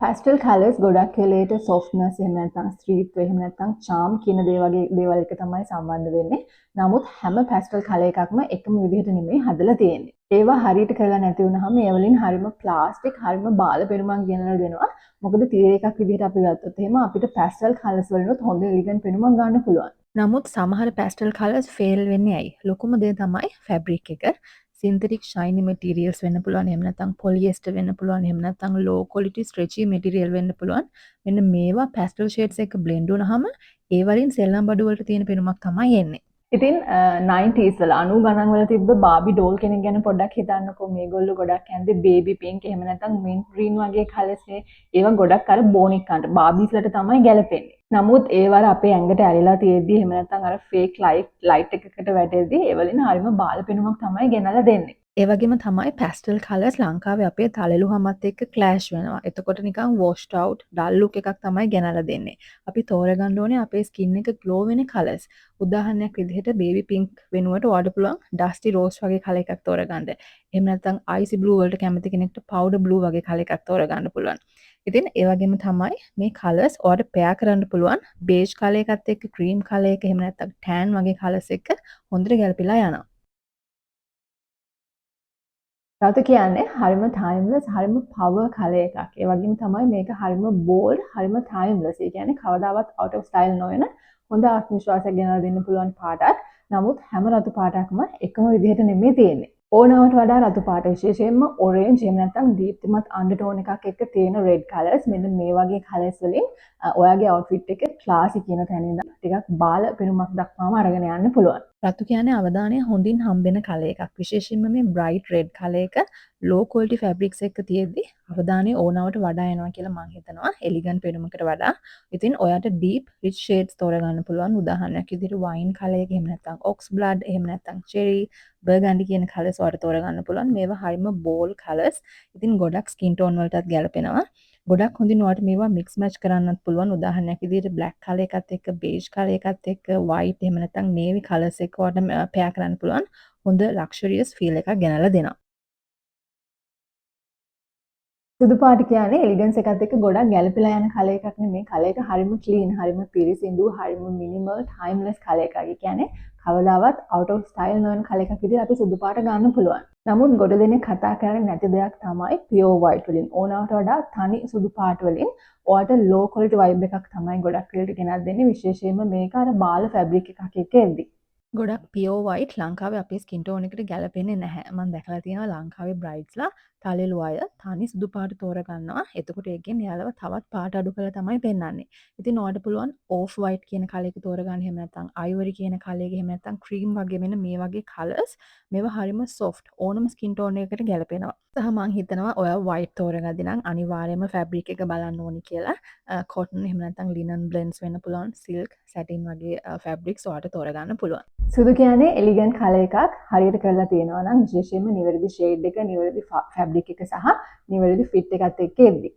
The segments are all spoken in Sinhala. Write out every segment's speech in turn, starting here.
pastel colours ගොඩක් වෙලේට softness එහෙම නැත්නම් ස්ත්‍රීත්වය එහෙම නැත්නම් charm කියන දේවල් එක තමයි සම්බන්ධ වෙන්නේ. නමුත් හැම pastel colour එකක්ම එකම විදිහට නෙමෙයි හදලා තියෙන්නේ. ඒවා හරියට කරලා නැති වුනහම ඒ වලින් හරිම ප්ලාස්ටික් හරිම බාල පෙනුමක් ගෙනලා දෙනවා. මොකද තිර එකක් විදිහට අපි ගත්තොත් එහෙම අපිට pastel colours වලිනුත් හොඳ elegant පෙනුමක් ගන්න පුළුවන්. නමුත් සමහර pastel colours fail වෙන්නේ ඇයි? ලොකුම දේ තමයි fabric එක. සින්තටික් ශයිනි මටීරියල්ස් වෙන්න පුළුවන් එහෙම නැත්නම් පොලියස්ටර් වෙන්න පුළුවන් එහෙම නැත්නම් ලෝ ක්වොලිටි ස්ට්‍රෙචි මටීරියල් වෙන්න පුළුවන්. මෙන්න මේවා පැස්ටල් ෂේඩ්ස් එක්ක බ්ලෙන්ඩ් වුණාම ඒ වලින් සෙල්ලම් බඩු වලට තියෙන පෙනුමක් තමයි එන්නේ. ඉතින් 90s වල 90 ගණන් වල තිබ්බ බාබි ඩෝල් කෙනෙක් ගැන පොඩ්ඩක් හිතන්නකෝ. මේගොල්ලෝ ගොඩක් ඇන්දේ බේබි පින්ක් එහෙම නැත්නම් මින්ට් ග්‍රීන් වගේ කලර්ස් ඒවා ගොඩක් අර බෝනික්කන්ට බාබීස්ලට තමයි ගැලපෙන්නේ. නමුත් ඒවර අපේ ඇඟට ඇරිලා තියෙද්දි එහෙම නැත්නම් අර ෆේක් ලයිට් එකකට වැටෙද්දි ඒ වලින් හරිම බාල පෙනුමක් තමයි ගෙනලා දෙන්නේ. ඒ වගේම තමයි පැස්ටල් කලර්ස් ලංකාවේ අපේ තලෙලු හැමත් එක්ක ක්ලෑෂ් වෙනවා. එතකොට නිකන් වොෂ්ඩ් අවුට් ඩල් ලුක් එකක් තමයි ගෙනලා දෙන්නේ. අපි තෝරගන්න ඕනේ අපේ ස්කින් එක ග්ලෝ වෙන කලර්ස්. උදාහරණයක් විදිහට බේබි පින්ක් වෙනුවට ඔයාලට පුළුවන් ඩස්ටි රෝස් වගේ කලර් එකක් තෝරගන්න. එහෙම නැත්නම් අයිසි බ්ලූ වලට කැමති කෙනෙක්ට පවුඩර් බ්ලූ වගේ කලර් එකක් තෝරගන්න පුළුවන්. ඉතින් ඒ වගේම තමයි මේ කලර්ස් ඔයාලට පෙයා කරන්න පුළුවන් බේජ් කලර් එකත් එක්ක ක්‍රීම් කලර් එක එහෙම නැත්නම් ටෑන් වගේ කලර්ස් එක්ක හොඳට ගැලපිලා යනවා. රතු කියන්නේ හරිම ටයිම්ලස් හරිම පවර් කලර් එකක්. ඒ වගේම තමයි මේක හරිම බෝල්ඩ් හරිම ටයිම්ලස්. ඒ කියන්නේ කවදාවත් out of style නොවන හොඳ ආත්ම විශ්වාසයක් ගෙනලා දෙන්න පුළුවන් පාටක්. නමුත් හැම රතු පාටක්ම එකම විදිහට නෙමෙයි තියෙන්නේ. ඕනවට වඩා රතු පාට විශේෂයෙන්ම ඔරේන්ජ් එහෙම නැත්නම් දීප්තිමත් අන්ඩර්ටෝන් එකක් එක්ක තියෙන රෙඩ් කලර්ස් මෙන්න මේ වගේ කලර්ස් වලින් ඔයාගේ අවුට්ෆිට් එක ක්ලාසි කියන තැන ඉඳන් ටිකක් බාල පෙනුමක් දක්වාම අරගෙන යන්න පුළුවන්. රතු කියන්නේ අවධානය හොඳින් හම්බෙන කලර් එකක්. විශේෂයෙන්ම මේ බ්‍රයිට් රෙඩ් කලර් එක ලෝ ක්වොලිටි ෆැබ්‍රික්ස් එක්ක තියෙද්දි අවධානය ඕනවට වඩා යනවා කියලා මම හිතනවා එලිගන්ට් පෙනුමකට වඩා. ඉතින් ඔයාට ඩීප් රිච් ෂේඩ්ස් තෝරගන්න පුළුවන්. උදාහරණයක් විදිහට වයින් කලර් එක එහෙම නැත්නම් ඔක්ස් බ්ලඩ් එහෙම නැත්නම් චෙරි බර්ගන්ඩි කියන කලර්ස් ඔයාලට තෝරගන්න පුළුවන්. මේවා හරිම බෝල් කලර්ස්. ඉතින් ගොඩක් ස්කින් ටෝන් වලටත් ගැලපෙනවා. ගොඩක් හොඳින් ඔයාලට මේවා මික්ස් මැච් කරන්නත් පුළුවන්. උදාහරණයක් විදිහට බ්ලැක් කලර් එකත් එක්ක බේජ් කලර් එකත් එක්ක වයිට් එහෙම නැත්නම් නේවි කලර්ස් එක්ක ඔයාලට පෙයා කරන්න පුළුවන්. හොඳ ලක්ෂරියස් ෆීල් එකක් ගෙනල්ලා දෙනවා. සුදු පාට කියන්නේ එලිගන්ස් එකත් එක්ක ගොඩක් ගැලපිලා යන කලර් එකක් නෙමෙයි. කලර් එක හරිම ක්ලීන්, හරිම පිරිසිදු, හරිම මිනිමල්, ටයිම්ලස් කලර් එකක්. ඒ කියන්නේ කවදාවත් out of style නොවන කලර් එකක් විදිහට අපි සුදු පාට ගන්න පුළුවන්. නමුත් ගොඩ දෙනෙක් කතා කරන්නේ නැති දෙයක් තමයි pure white වලින්. ඕනවට වඩා තනි සුදු පාට වලින් ඔයාලට low quality vibe එකක් තමයි ගොඩක් වෙලට ගෙනත් දෙන්නේ. විශේෂයෙන්ම මේක අර බාල ෆැබ්‍රික් එකක් එක්ක එද්දි. ගොඩක් පියෝ වයිට් ලංකාවේ අපේ ස්කින් ටෝන් එකට ගැලපෙන්නේ නැහැ. මම දැකලා තියෙනවා ලංකාවේ බ්‍රයිඩ්ස්ලා තලෙලු අය තනි සුදු පාට තෝරගන්නවා. එතකොට ඒකෙන් එයාලව තවත් පාට අඩු කරලා තමයි පෙන්වන්නේ. ඉතින් ඔයාලට පුළුවන් ඕෆ් වයිට් කියන කලර් එක තෝරගන්න. එහෙම නැත්නම් අයිවරි කියන කලර් එක, එහෙම නැත්නම් ක්‍රීම් වගේ මෙන්න මේ වගේ කලර්ස් මේවා හරිම සොෆ්ට් ඕනම ස්කින් ටෝන් එකකට ගැලපෙනවා. සහ මම හිතනවා ඔයා වයිට් තෝරගද්දී නම් අනිවාර්යයෙන්ම ෆැබ්‍රික් එක බලන්න ඕනි කියලා. කොටන් එහෙම නැත්නම් ලිනන් බ්ලෙන්ඩ්ස් වෙන්න පුළුවන්. සිල්ක්, සැටින් වගේ ෆැබ්‍රික්ස් ඔයාලට තෝරගන්න පුළුවන්. සුදු කියන්නේ එලිගන්ට් කලර් එකක් හරියට කරලා තියෙනවා නම් විශේෂයෙන්ම නිවැරදි ෂේඩ් එක, නිවැරදි ෆැබ්‍රික් එක සහ නිවැරදි ෆිට් එකත් එක්ක එද්දි.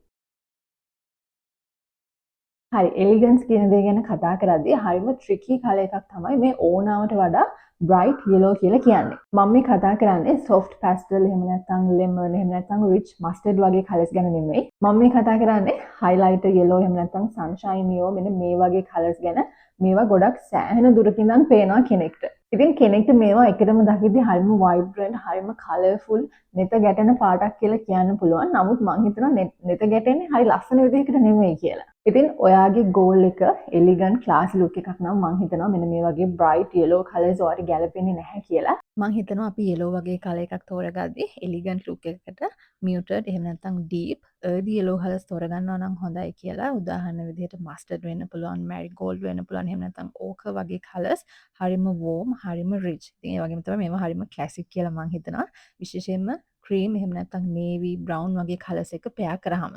හරි එලිගන්ස් කියන දේ ගැන කතා කරද්දී හරිම ට්‍රිකි කලර් එකක් තමයි මේ ඕනාවට වඩා බ්‍රයිට් yellow කියලා කියන්නේ. මම මේ කතා කරන්නේ soft pastel එහෙම නැත්නම් lemon එහෙම නැත්නම් rich mustard වගේ කලර්ස් ගැන නෙමෙයි. මම මේ කතා කරන්නේ highlighter yellow එහෙම නැත්නම් sunshine yellow මෙන්න මේ වගේ කලර්ස් ගැන. මේවා ගොඩක් සෑහෙන දුරකින් ඉඳන් පේනවා කෙනෙක්ට. ඉතින් කෙනෙක්ට මේවා එකටම දකිද්දි හරිම vibrant, හරිම colourful, නෙත ගැටෙන පාටක් කියලා කියන්න පුළුවන්. නමුත් මම හිතනවා නෙත ගැටෙන්නේ හරි ලස්සන විදිහකට නෙමෙයි කියලා. ඉතින් ඔයාගේ goal එක elegant classy look එකක් නම් මම හිතනවා මෙන්න මේ වගේ bright yellow colors ඔයාලට ගැලපෙන්නේ නැහැ කියලා. මම හිතනවා අපි yellow වගේ color එකක් තෝරගද්දී elegant look එකකට muted එහෙම නැත්නම් deep earthy yellow colors තෝරගන්නවා නම් හොඳයි කියලා. උදාහරණ විදිහට mustard වෙන්න පුළුවන්, marigold වෙන්න පුළුවන්, එහෙම නැත්නම් ochre වගේ colors හරිම warm, හරිම rich. ඉතින් ඒ වගේම තමයි මේවා හරිම classic කියලා මම හිතනවා. විශේෂයෙන්ම cream එහෙම නැත්නම් navy, brown වගේ colors එක pair කරාම.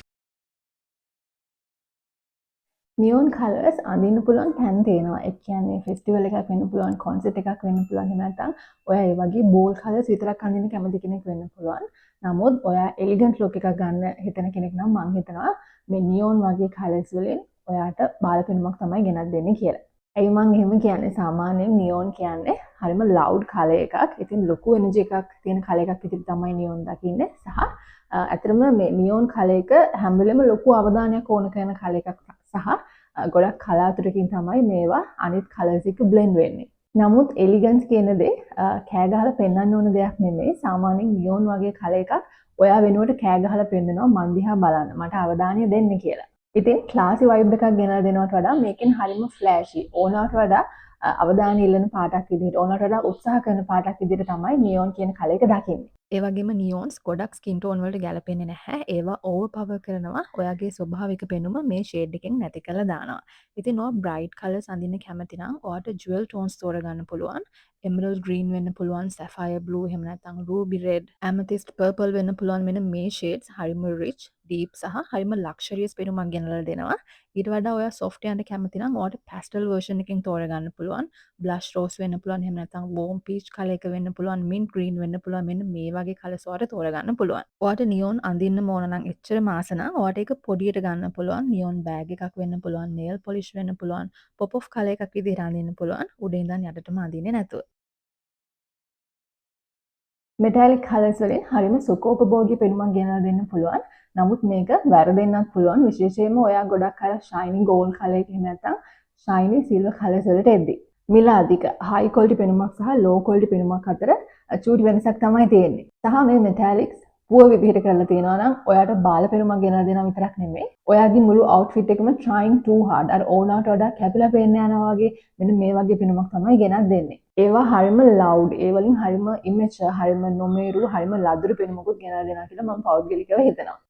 නියෝන් කලර්ස් අඳින්න පුළුවන් තැන් තියෙනවා. ඒ කියන්නේ ෆෙස්ටිවල් එකක් වෙන්න පුළුවන්, කොන්සර්ට් එකක් වෙන්න පුළුවන්. එහෙම නැත්නම් ඔයා ඒ වගේ බෝල් කලර්ස් විතරක් අඳින්න කැමති කෙනෙක් වෙන්න පුළුවන්. නමුත් ඔයා එලිගන්ට් ලුක් එකක් ගන්න හිතන කෙනෙක් නම් මම හිතනවා මේ නියෝන් වගේ කලර්ස් වලින් ඔයාට බාල පෙනුමක් තමයි ගෙනත් දෙන්නේ කියලා. ඇයි මම එහෙම කියන්නේ? සාමාන්‍යයෙන් නියෝන් කියන්නේ හරිම ලවුඩ් කලර් එකක්. ඉතින් ලොකු එනර්ජි එකක් තියෙන කලර් එකක් විදිහට තමයි නියොන් දකින්නේ. සහ ඇත්තටම මේ නියොන් කලර් එක හැම වෙලෙම ලොකු අවධානයක් ඕන කරන කලර් එකක් සහ ගොඩක් කලාතුරකින් තමයි මේවා අනිත් කලර්ස් එක බ්ලෙන්ඩ් වෙන්නේ. නමුත් එලිගන්ස් කියන දේ කෑ ගහලා පෙන්වන්න ඕන දෙයක් නෙමෙයි. සාමාන්‍යයෙන් නියොන් වගේ කලර් එකක් ඔයා වෙනුවට කෑ ගහලා පෙන්නනවා මන් දිහා බලන්න. මට අවධානය දෙන්න කියලා. ඉතින් ක්ලාසි වයිබ් එකක් ගෙනලා දෙනවට වඩා මේකෙන් හරිම ෆ්ලෑෂි. ඕනවට වඩා අවධානය ඉල්ලන පාටක් විදිහට ඕනවට වඩා උත්සාහ කරන පාටක් විදිහට තමයි නියොන් කියන කලර් එක දකින්නේ. ඒ වගේම නියොන්ස් ගොඩක් ස්කින් ටෝන් වලට ගැලපෙන්නේ නැහැ. ඒවා ඕවර් පවර් කරනවා. ඔයාගේ ස්වභාවික පෙනුම මේ ෂේඩ් එකෙන් නැති කරලා දානවා. ඉතින් ඔයා බ්‍රයිට් කලර්ස් අඳින්න කැමති නම් ඔයාට ජුවල් ටෝන්ස් තෝරගන්න පුළුවන්. එමරල්ඩ් ග්‍රීන් වෙන්න පුළුවන්, සැෆයර් බ්ලූ, එහෙම නැත්නම් රූබි රෙඩ්, ඇමතිස්ට් පර්පල් වෙන්න පුළුවන්. මෙන්න මේ ෂේඩ්ස් හරිම රිච්, ඩීප් සහ හරිම ලක්ෂරියස් පෙනුමක් ගෙනල්ලා දෙනවා. ඊට වඩා ඔයා සොෆ්ට් යන්න කැමති නම් ඔයාට පැස්ටල් වර්ෂන් එකකින් තෝරගන්න පුළුවන්. බ්ලෂ් රෝස් වෙන්න පුළුවන්, එහෙම නැත්නම් වෝම් පීච් කලර් එක වෙන්න පුළුවන්, මින්ට් ග්‍රීන් වෙන්න පුළුවන්. මෙන්න මේ වගේ කලර්ස් ඔයාට තෝරගන්න පුළුවන්. ඔයාට නියොන් අඳින්න ඕන නම් එච්චර මාස නම් ඔයාට ඒක පොඩියට ගන්න පුළුවන්. නියොන් බෑග් එකක් වෙන්න පුළුවන්, නේල් පොලිෂ් වෙන්න පුළුවන්, පොප් ඔෆ් කලර් එකක් විදිහට අඳින්න පුළුවන්. උඩ ඉඳන් යටටම අඳින්නේ නැතුව. මෙටැලික් කලර්ස් වලින් හරිම සුඛෝපභෝගී පෙනුමක් ගෙනලා දෙන්න පුළුවන්. නමුත් මේක වැරදෙන්නත් පුළුවන්. විශේෂයෙන්ම ඔයා ගොඩක් අර ෂයිනි ගෝල්ඩ් කලර් එක එහෙම නැත්නම් ෂයිනි සිල්වර් කලර්ස් වලට එද්දි. මිල අධික හයි ක්වොලිටි පෙනුමක් සහ ලෝ ක්වොලිටි පෙනුමක් අතර චූටි වෙනසක් තමයි තියෙන්නේ. සහ මේ මෙටැලික්ස් පුව විදිහට කරලා තියෙනවා නම් ඔයාට බාල පෙනුමක් ගෙනලා දෙනවා විතරක් නෙමෙයි. ඔයාගේ මුළු අවුට්ෆිට් එකම trying too hard. අර ඕනකට වඩා කැපිලා පේන්න යනවා වගේ මෙන්න මේ වගේ පෙනුමක් තමයි ගෙනත් දෙන්නේ. ඒවා හරිම ලවුඩ්. ඒ වලින් හරිම ඉමේචර්, හරිම නොමේරු, හරිම ලදරු පෙනුමකුත් ගෙනලා දෙනවා කියලා මම පෞද්ගලිකව හිතනවා.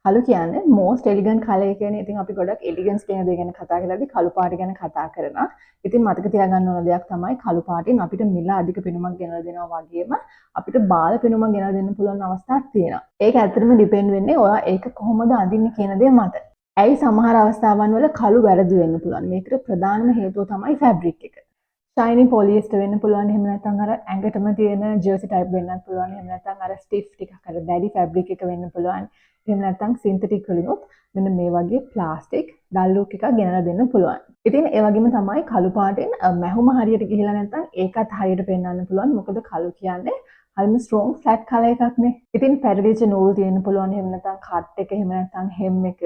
කළු කියන්නේ most elegant color කියන්නේ. ඉතින් අපි ගොඩක් elegance කියන දේ ගැන කතා කරලාදී කළු පාට ගැන කතා කරනවා. ඉතින් මතක තියාගන්න ඕන දෙයක් තමයි කළු පාටින් අපිට මිල අධික පෙනුමක් ගෙනලා දෙනවා වගේම අපිට බාල පෙනුමක් ගෙනලා දෙන්න පුළුවන් අවස්ථාවක් තියෙනවා. ඒක ඇත්තටම ඩිපෙන්ඩ් වෙන්නේ ඔයා ඒක කොහොමද අඳින්නේ කියන දේ මත. ඇයි සමහර අවස්ථාවන් වල කළු වැරදි වෙන්න පුළුවන්. මේකට ප්‍රධානම හේතුව තමයි ෆැබ්‍රික් එක. ෂයිනි පොලියස්ටර් වෙන්න පුළුවන්. එහෙම නැත්නම් අර ඇඟටම තියෙන ජර්සි ටයිප් වෙන්නත් පුළුවන්. එහෙම නැත්නම් අර ස්ටිෆ් ටිකක් අර බැඩි ෆැබ්‍රික් එක වෙන්න පුළුවන්. එහෙම නැත්නම් සින්තටික් වලිනුත් මෙන්න මේ වගේ ප්ලාස්ටික් ඩල් ලුක් එකක් ගෙනලා දෙන්න පුළුවන්. ඉතින් ඒ වගේම තමයි කළු පාටෙන් මැහුම හරියට ගිහිලා නැත්නම් ඒකත් හරියට පෙන්වන්න පුළුවන්. මොකද කළු කියන්නේ හරිම ස්ට්‍රෝං ෆ්ලැට් කලර් එකක්නේ. ඉතින් පැටලිච්ච නූල් තියෙන්න පුළුවන්. එහෙම නැත්නම් කට් එක, එහෙම නැත්නම් හෙම් එක.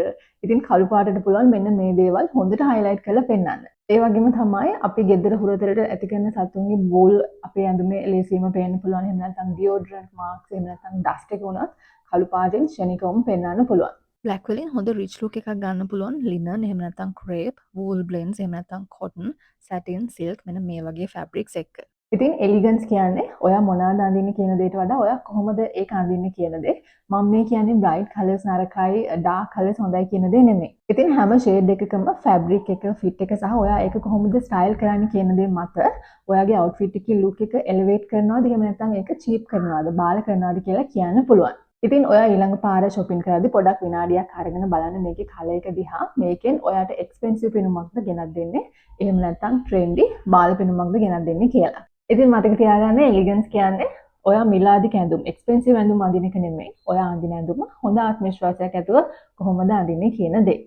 ඉතින් කළු පාටට පුළුවන් මෙන්න මේ දේවල් හොඳට highlight කරලා පෙන්වන්න. ඒ වගේම තමයි අපි ගෙදර හුරතලට ඇති කරන සතුන්ගේ බෝල් අපේ ඇඳුමේ ලේසියෙම පේන්න පුළුවන්. එහෙම නැත්නම් ඩියෝඩරන්ට් මාක්ස්, එහෙම නැත්නම් ඩස්ට් එක උනත් කළු පාටින් ක්ෂණිකවම පෙන්වන්න පුළුවන්. බ්ලැක් වලින් හොඳ රිච් ලුක් එකක් ගන්න පුළුවන්. ලිනන්, එහෙම නැත්නම් ක්‍රේප්, වූල් බ්ලෙන්ඩ්ස්, එහෙම නැත්නම් කොටන්, සැටින්, සිල්ක් මෙන්න මේ වගේ ෆැබ්‍රික්ස් එක්ක. ඉතින් එලිගන්ස් කියන්නේ ඔයා මොනවද අඳින්නේ කියන දේට වඩා ඔයා කොහොමද ඒක අඳින්නේ කියන දේ. මම මේ කියන්නේ බ්‍රයිට් කලර්ස් නරකයි, ඩාර්ක් කලර්ස් හොඳයි කියන දේ නෙමෙයි. ඉතින් හැම ෂේඩ් එකකම ෆැබ්‍රික් එක, ෆිට් එක සහ ඔයා ඒක කොහොමද ස්ටයිල් කරන්නේ කියන දේ මත ඔයාගේ අවුට්ෆිට් එකේ ලුක් එක එලිවේට් කරනවද එහෙම නැත්නම් ඒක චීප් කරනවද, බාල කරනවද කියලා කියන්න පුළුවන්. ඉතින් ඔයා ඊළඟ පාර shopping කරද්දී පොඩක් විනාඩියක් අරගෙන බලන්න මේකේ කලර් එක දිහා. මේකෙන් ඔයාට එක්ස්පෙන්සිව් පෙනුමක්ද ගෙනත් දෙන්නේ, එහෙම නැත්නම් ට්‍රෙන්ඩි බාල පෙනුමක්ද ගෙනත් දෙන්නේ කියලා. ඉතින් මතක තියාගන්න එලිගන්ස් කියන්නේ ඔයා මිලාදික ඇඳුම්, එක්ස්පෙන්සිව් ඇඳුම් අඳින එක නෙමෙයි. ඔයා අඳින ඇඳුම හොඳ ආත්ම විශ්වාසයක් ඇතුව කොහොමද අඳින්නේ කියන දේ.